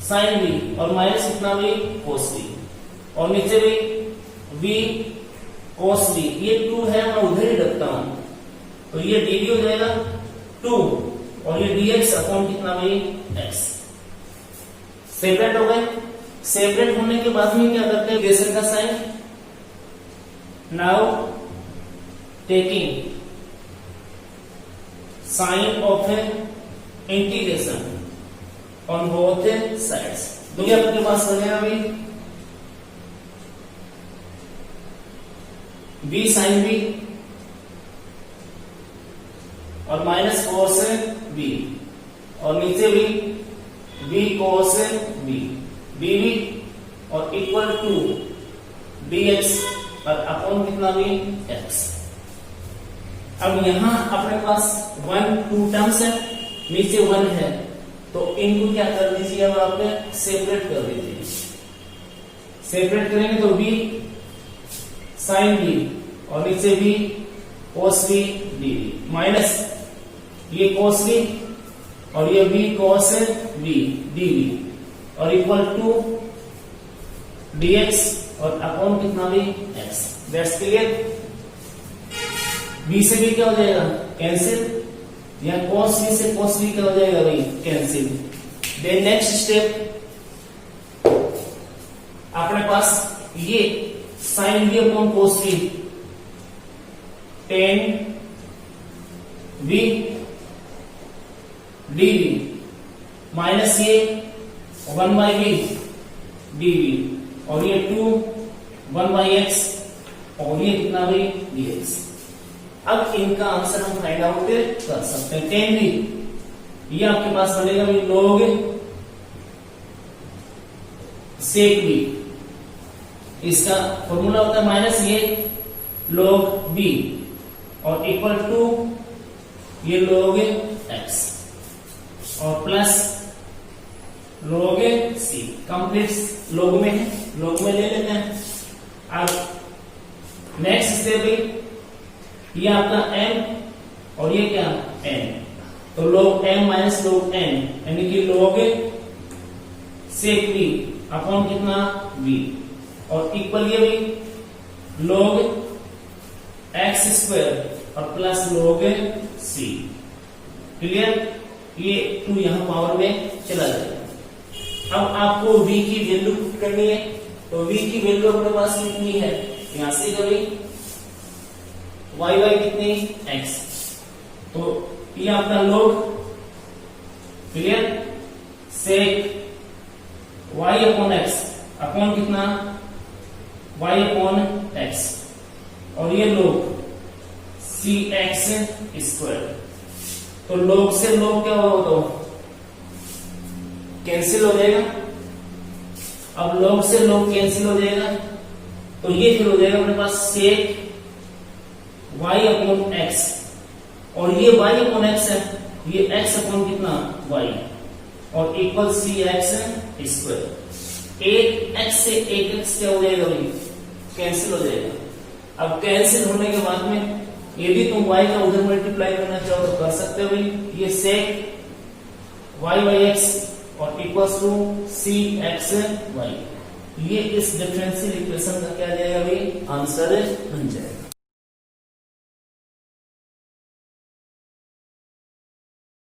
sin b और माइनस कितना भी cos b और नीचे भी b cos b, ये 2 है मैं उधर ही रखता हूं, तो ये dv हो जाएगा 2 और ये dx अपॉन कितना भी x। सेपरेट हो गए। सेपरेट होने के बाद में क्या करते हैं, इंटीग्रेशन का sign. Now taking sign of integration on both sides, तो ये आपके पास बनेगा अभी b sin b और माइनस cos b और नीचे भी b cos b dv और इक्वल टू dx और अपॉन कितना भी x। अब यहां अपने पास 1 2 टर्म्स है, नीचे 1 है, तो इनको क्या कर दीजिए, अब आप सेपरेट कर दीजिए। सेपरेट करेंगे तो b sin b और नीचे भी cos b dv माइनस ये cos b और ये b cos b dv और इक्वल टू dx और अपॉन कितना भी x। That's clear. b से b क्या हो जाएगा, कैंसिल, या cos b से cos b क्या हो जाएगा भाई, कैंसिल। देन नेक्स्ट स्टेप, अपने पास ये sin b upon cos b tan b dv minus ये 1 बाई b dv और ये 2 1 बाई x और ये कितना भी dx। अब इनका आंसर हम फाइंड आउट कर सकते हैं। tan b ये आपके पास बनेगा भी log sec b, इसका फॉर्मूला होता है माइनस ये log b और इक्वल टू ये log x और plus log c। Complete log में है, log में ले लेते हैं। अब नेक्स्ट स्टेप, ये आपका m और ये क्या n, तो log m minus log n यानी कि log sec b अपॉन कितना b और इक्वल ये भी log x स्क्वायर और प्लस log c। क्लियर, ये 2 यहां पावर में चला जाएगा। अब आपको v की वैल्यू पुट करनी है, तो v की वैल्यू अपने पास कितनी है, यहां से कभी y बाई कितनी x, तो ये आपका log clear sec y upon x upon कितना y अपॉन x और ये log cx स्क्वायर, तो log से log क्या होगा, तो कैंसिल हो जाएगा। अब log से log कैंसिल हो जाएगा, तो ये फिर हो जाएगा अपने पास sec y अपॉन x और ये y अपॉन x है, ये x अपॉन कितना y और इक्वल cx स्क्वायर। एक x से एक x क्या हो जाएगा भाई, कैंसिल हो जाएगा। अब कैंसिल होने के बाद में यदि तुम y का उधर मल्टीप्लाई करना चाहो तो कर सकते हो भाई, ये sec y बाई x और इक्वल्स टू cx y, ये इस डिफरेंशियल इक्वेशन का क्या आ जाएगा भाई, आंसर बन जाएगा।